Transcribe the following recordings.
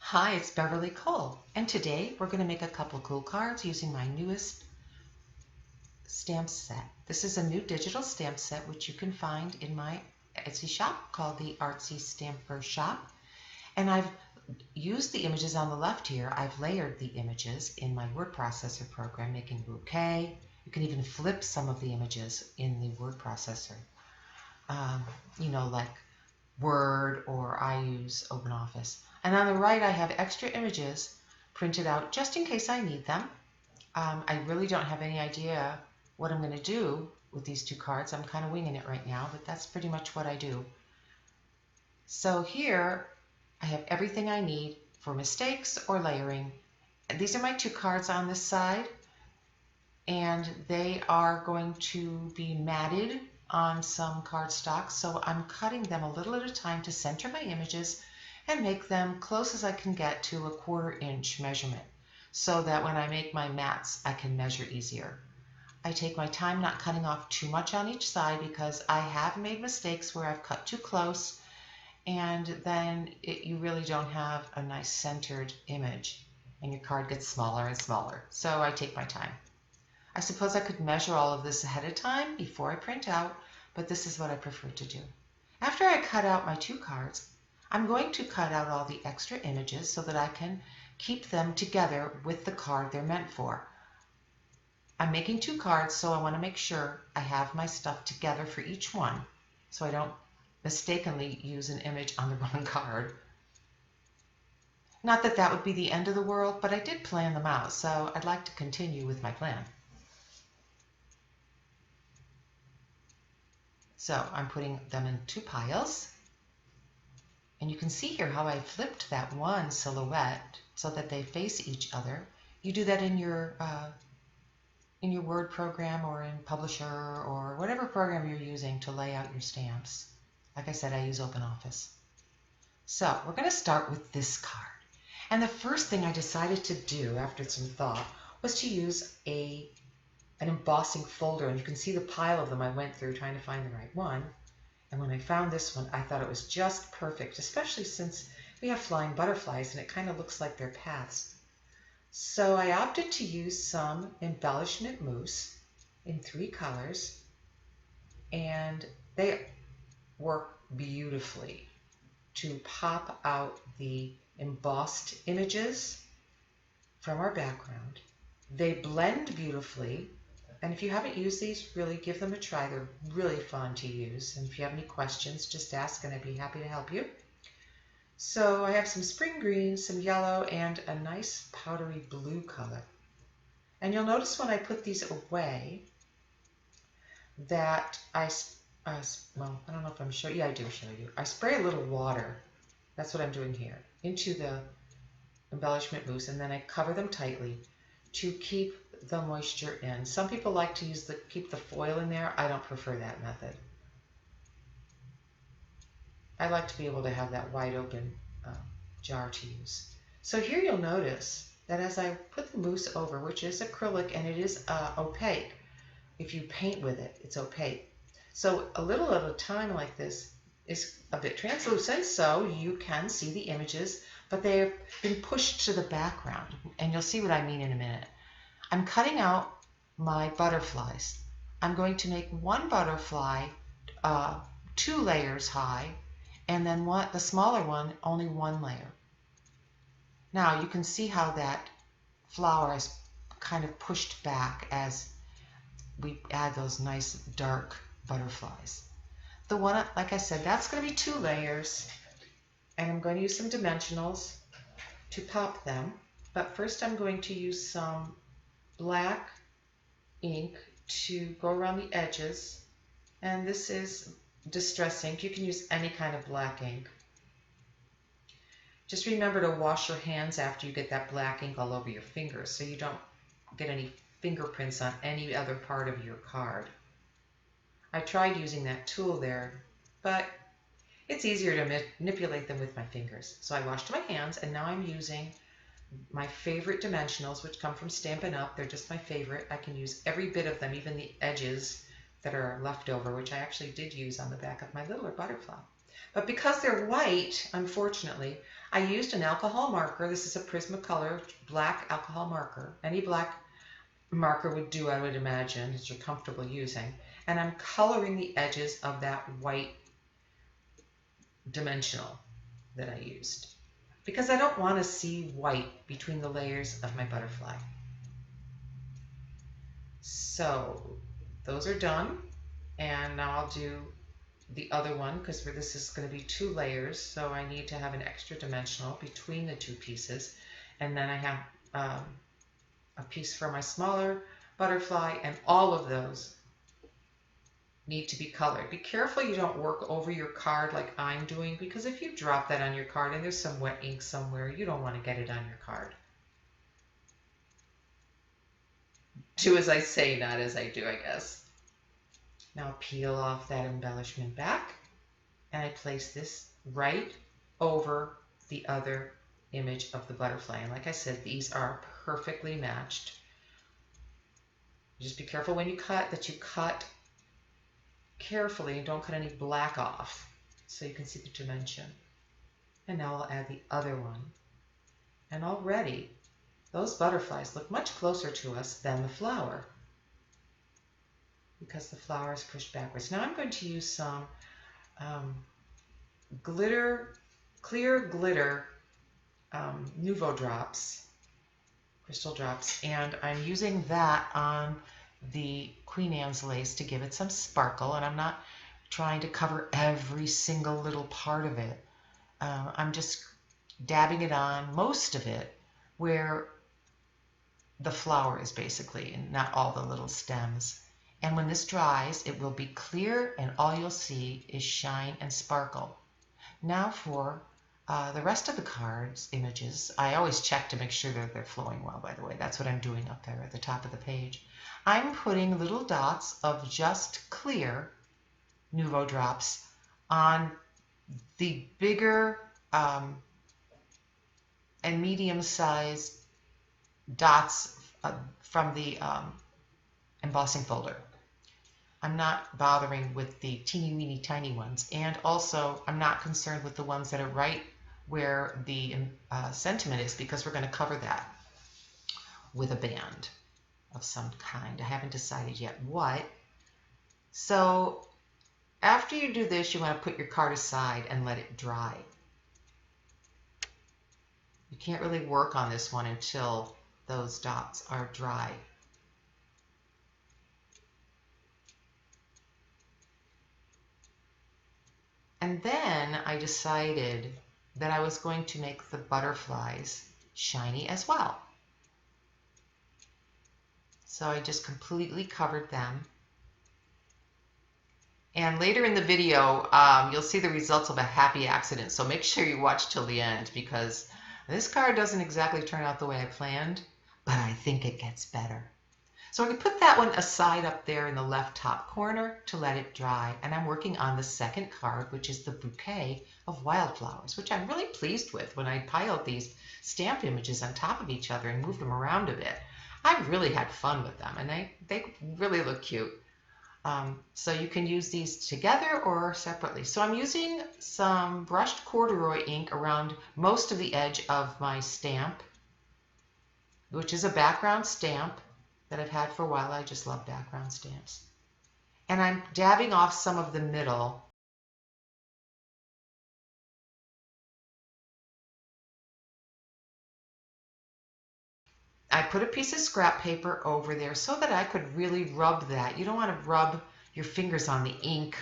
Hi, it's Beverly Cole, and today we're going to make a couple cool cards using my newest stamp set. This is a new digital stamp set which you can find in my Etsy shop called the Artsystamper shop. And I've used the images on the left here. I've layered the images in my word processor program, making a bouquet. You can even flip some of the images in the word processor. Like Word, or I use OpenOffice. And on the right, I have extra images printed out just in case I need them. I really don't have any idea what I'm going to do with these two cards. I'm kind of winging it right now, but that's pretty much what I do. So here I have everything I need for mistakes or layering. These are my two cards on this side, and they are going to be matted on some cardstock, so I'm cutting them a little at a time to center my images and make them close as I can get to a 1/4 inch measurement, so that when I make my mats I can measure easier. I take my time not cutting off too much on each side because I have made mistakes where I've cut too close, and then you really don't have a nice centered image and your card gets smaller and smaller. So I take my time. I suppose I could measure all of this ahead of time before I print out, but this is what I prefer to do. After I cut out my two cards, I'm going to cut out all the extra images so that I can keep them together with the card they're meant for. I'm making two cards, so I want to make sure I have my stuff together for each one, so I don't mistakenly use an image on the wrong card. Not that that would be the end of the world, but I did plan them out, so I'd like to continue with my plan. So I'm putting them in two piles. And you can see here how I flipped that one silhouette so that they face each other. You do that in your Word program or in Publisher or whatever program you're using to lay out your stamps. Like I said, I use OpenOffice. So we're going to start with this card. And the first thing I decided to do after some thought was to use an embossing folder, and you can see the pile of them I went through trying to find the right one. And when I found this one, I thought it was just perfect, especially since we have flying butterflies and it kind of looks like their paths. So I opted to use some embellishment mousse in 3 colors, and they work beautifully to pop out the embossed images from our background. They blend beautifully. And if you haven't used these, really give them a try. They're really fun to use. And if you have any questions, just ask and I'd be happy to help you. So I have some spring green, some yellow, and a nice powdery blue color. And you'll notice when I put these away that I don't know if I'm showing you. Yeah, I do show you. I spray a little water. That's what I'm doing here, into the embellishment mousse, and then I cover them tightly to keep the moisture in. Some people like to keep the foil in there. I don't prefer that method. I like to be able to have that wide open jar to use. So here you'll notice that as I put the mousse over, which is acrylic and it is opaque, if you paint with it, it's opaque. So a little at a time like this is a bit translucent, so you can see the images, but they've been pushed to the background, and you'll see what I mean in a minute. I'm cutting out my butterflies. I'm going to make one butterfly 2 layers high, and then the smaller one only 1 layer. Now you can see how that flower is kind of pushed back as we add those nice dark butterflies. The one, like I said, that's going to be 2 layers, and I'm going to use some dimensionals to pop them. But first I'm going to use some black ink to go around the edges, and this is distress ink. You can use any kind of black ink. Just remember to wash your hands after you get that black ink all over your fingers so you don't get any fingerprints on any other part of your card. I tried using that tool there, but it's easier to manipulate them with my fingers. So I washed my hands, and now I'm using my favorite dimensionals, which come from Stampin' Up. They're just my favorite. I can use every bit of them, even the edges that are left over, which I actually did use on the back of my littler butterfly. But because they're white, unfortunately, I used an alcohol marker. This is a Prismacolor black alcohol marker. Any black marker would do, I would imagine, that you're comfortable using. And I'm coloring the edges of that white dimensional that I used, because I don't want to see white between the layers of my butterfly. So those are done, and now I'll do the other one, because this is going to be 2 layers, so I need to have an extra dimensional between the 2 pieces. And then I have a piece for my smaller butterfly, and all of those need to be colored. Be careful you don't work over your card like I'm doing, because if you drop that on your card and there's some wet ink somewhere, you don't want to get it on your card. Do as I say, not as I do, I guess. Now peel off that embellishment back, and I place this right over the other image of the butterfly. And like I said, these are perfectly matched. Just be careful when you cut that you cut carefully and don't cut any black off, so you can see the dimension. And now I'll add the other one. And already those butterflies look much closer to us than the flower, because the flower is pushed backwards. Now I'm going to use some clear glitter Nouveau drops, crystal drops, and I'm using that on the Queen Anne's lace to give it some sparkle, and I'm not trying to cover every single little part of it. I'm just dabbing it on, most of it, where the flower is basically, and not all the little stems. And when this dries, it will be clear, and all you'll see is shine and sparkle. Now for the rest of the cards, images, I always check to make sure that they're flowing well, by the way. That's what I'm doing up there at the top of the page. I'm putting little dots of just clear Nouveau drops on the bigger and medium-sized dots from the embossing folder. I'm not bothering with the teeny weeny tiny ones, and also I'm not concerned with the ones that are right where the sentiment is, because we're going to cover that with a band of some kind. I haven't decided yet what. So after you do this, you want to put your card aside and let it dry. You can't really work on this one until those dots are dry. And then I decided that I was going to make the butterflies shiny as well. So I just completely covered them. And later in the video, you'll see the results of a happy accident. So make sure you watch till the end, because this card doesn't exactly turn out the way I planned, but I think it gets better. So I'm going to put that one aside up there in the left top corner to let it dry. And I'm working on the second card, which is the bouquet of wildflowers, which I'm really pleased with. When I piled these stamp images on top of each other and moved them around a bit, I really had fun with them, and they really look cute. So you can use these together or separately. So I'm using some brushed corduroy ink around most of the edge of my stamp, which is a background stamp that I've had for a while. I just love background stamps. And I'm dabbing off some of the middle. I put a piece of scrap paper over there so that I could really rub that. You don't want to rub your fingers on the ink.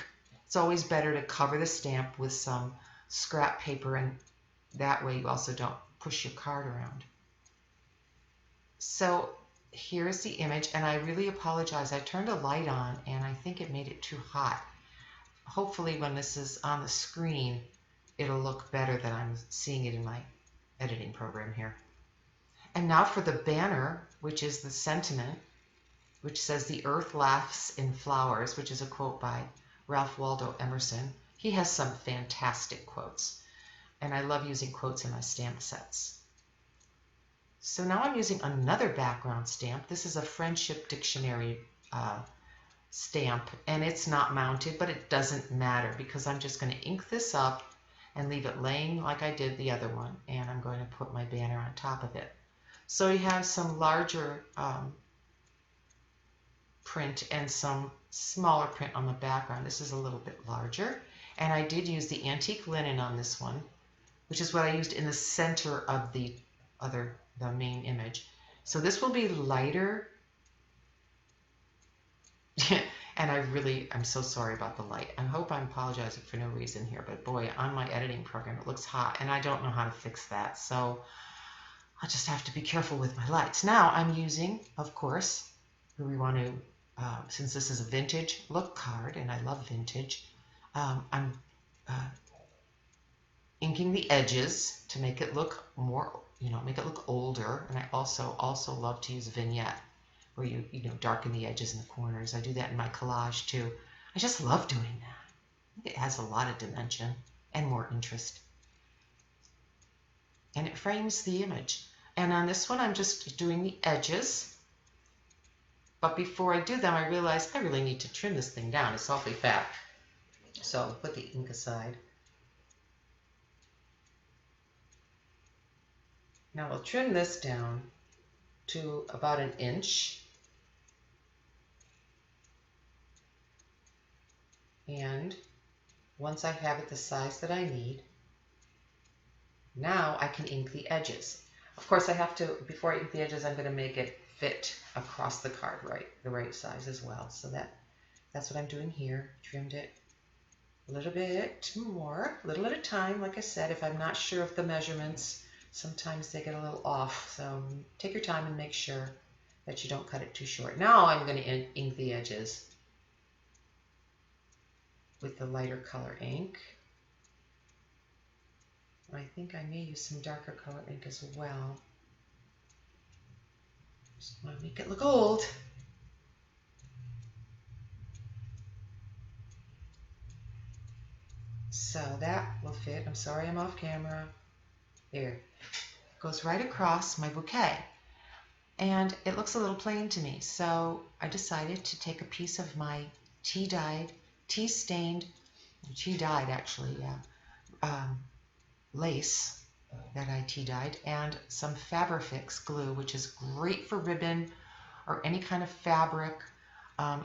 It's always better to cover the stamp with some scrap paper, and that way you also don't push your card around. So here's the image, and I really apologize. I turned a light on and I think it made it too hot. Hopefully when this is on the screen, it'll look better than I'm seeing it in my editing program here. And now for the banner, which is the sentiment, which says "The earth laughs in flowers," which is a quote by Ralph Waldo Emerson. He has some fantastic quotes, and I love using quotes in my stamp sets. So now I'm using another background stamp. This is a Friendship Dictionary stamp, and it's not mounted, but it doesn't matter because I'm just going to ink this up and leave it laying like I did the other one, and I'm going to put my banner on top of it. So you have some larger print and some smaller print on the background. This is a little bit larger, and I did use the antique linen on this one, which is what I used in the center of the main image. So this will be lighter. And I'm so sorry about the light. I hope I'm apologizing for no reason here, but boy, on my editing program, it looks hot, and I don't know how to fix that. So I'll just have to be careful with my lights. Now I'm using, of course, we want to, since this is a vintage look card, and I love vintage, I'm inking the edges to make it look more, make it look older. And I also love to use vignette, where you darken the edges and the corners. I do that in my collage too. I just love doing that. It has a lot of dimension and more interest. And it frames the image. And on this one, I'm just doing the edges. But before I do them, I realized I really need to trim this thing down. It's awfully fat. So I'll put the ink aside. Now I'll trim this down to about 1 inch. And once I have it the size that I need, now I can ink the edges. Of course, I have to, before I ink the edges, I'm going to make it fit across the card the right size as well. So that's what I'm doing here. Trimmed it a little bit more, a little at a time. Like I said, if I'm not sure of the measurements, sometimes they get a little off. So take your time and make sure that you don't cut it too short. Now I'm going to ink the edges with the lighter color ink. I think I may use some darker color ink as well. Just want to make it look old. So that will fit. I'm sorry I'm off camera. There. It goes right across my bouquet. And it looks a little plain to me. So I decided to take a piece of my tea-dyed actually, lace that I tea-dyed, and some Fabrifix glue, which is great for ribbon or any kind of fabric.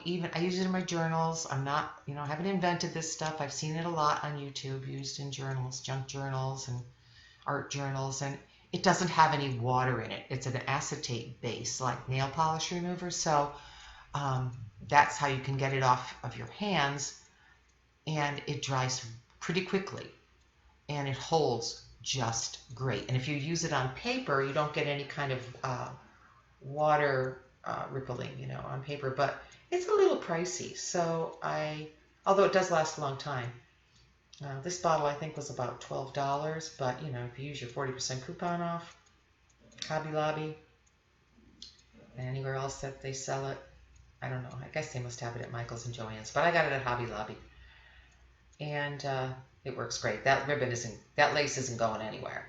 Even I use it in my journals. I'm not, I haven't invented this stuff. I've seen it a lot on YouTube, used in journals, junk journals and art journals, and it doesn't have any water in it. It's an acetate base, like nail polish remover. So that's how you can get it off of your hands, and it dries pretty quickly, and it holds just great. And if you use it on paper, you don't get any kind of water rippling, on paper, but it's a little pricey. So although it does last a long time. This bottle I think was about $12, but if you use your 40% coupon off, Hobby Lobby, and anywhere else that they sell it, I don't know. I guess they must have it at Michael's and Joann's, but I got it at Hobby Lobby, and it works great. That lace isn't going anywhere.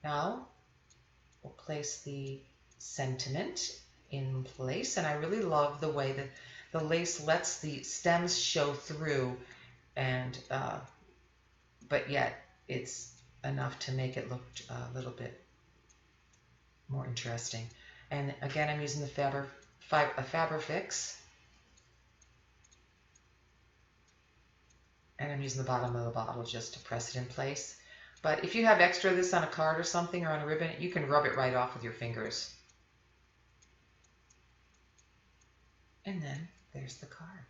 Now we'll place the sentiment in place, and I really love the way that the lace lets the stems show through, and but yet it's enough to make it look a little bit more interesting. And again, I'm using the Fabrifix, and I'm using the bottom of the bottle just to press it in place. But if you have extra of this on a card or something, or on a ribbon, you can rub it right off with your fingers. And then there's the card.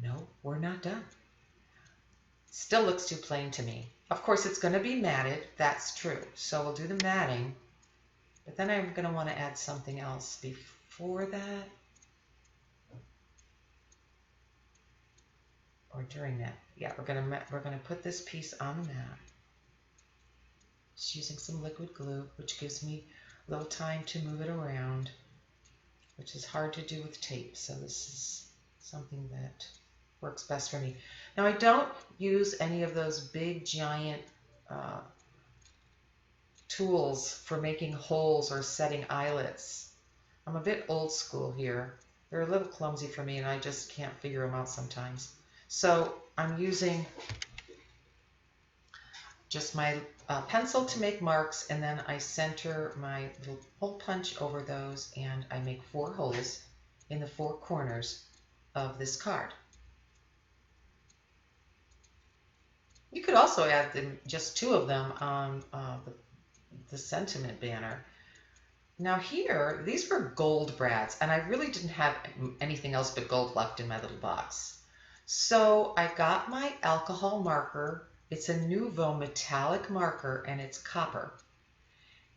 No, we're not done. Still looks too plain to me. Of course, it's going to be matted. That's true. So we'll do the matting. But then I'm going to want to add something else before that. Or during that. Yeah, we're going to put this piece on the mat. Just using some liquid glue, which gives me a little time to move it around, which is hard to do with tape. So this is something that works best for me. Now, I don't use any of those big giant tools for making holes or setting eyelets. I'm a bit old school here. They're a little clumsy for me, and I just can't figure them out sometimes. So I'm using just my pencil to make marks, and then I center my little hole punch over those, and I make 4 holes in the 4 corners of this card. You could also add them, just 2 of them on the sentiment banner. Now here, these were gold brads, and I really didn't have anything else but gold left in my little box. So I got my alcohol marker. It's a Nuvo metallic marker, and it's copper.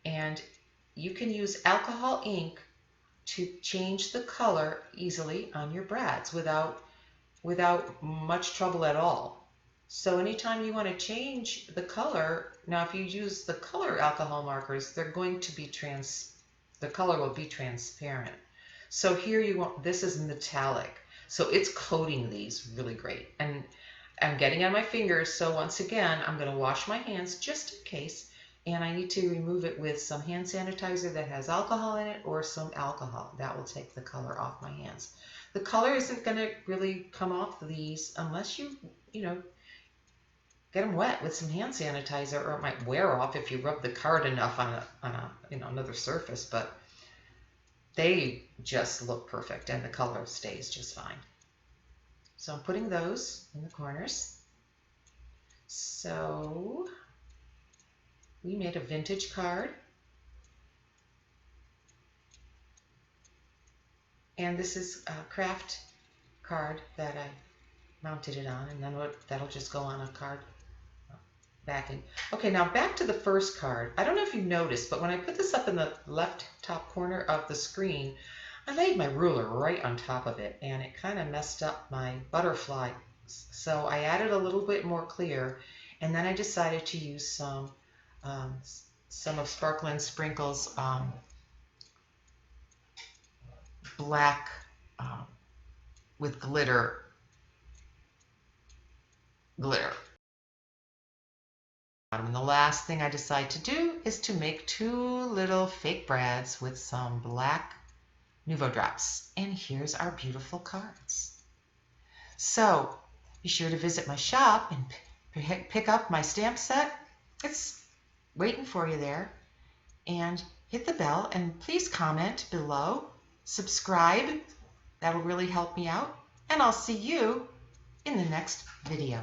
And you can use alcohol ink to change the color easily on your brads without much trouble at all. So anytime you want to change the color, now if you use the color alcohol markers, they're going to be the color will be transparent. So here you want, this is metallic, so it's coating these really great. And I'm getting on my fingers, so once again, I'm going to wash my hands just in case, and I need to remove it with some hand sanitizer that has alcohol in it, or some alcohol. That will take the color off my hands. The color isn't going to really come off these unless you know, get them wet with some hand sanitizer, or it might wear off if you rub the card enough on a another surface, but they just look perfect and the color stays just fine. So I'm putting those in the corners. So we made a vintage card, and this is a craft card that I mounted it on, and then that'll just go on a card backing. Okay, now back to the first card. I don't know if you noticed, but when I put this up in the left top corner of the screen, I laid my ruler right on top of it, and it kind of messed up my butterfly. So I added a little bit more clear, and then I decided to use some of Sparkle & Sprinkles black with glitter. And the last thing I decide to do is to make 2 little fake brads with some black Nuvo drops. And here's our beautiful cards. So be sure to visit my shop and pick up my stamp set. It's waiting for you there. And hit the bell, and please comment below. Subscribe. That will really help me out. And I'll see you in the next video.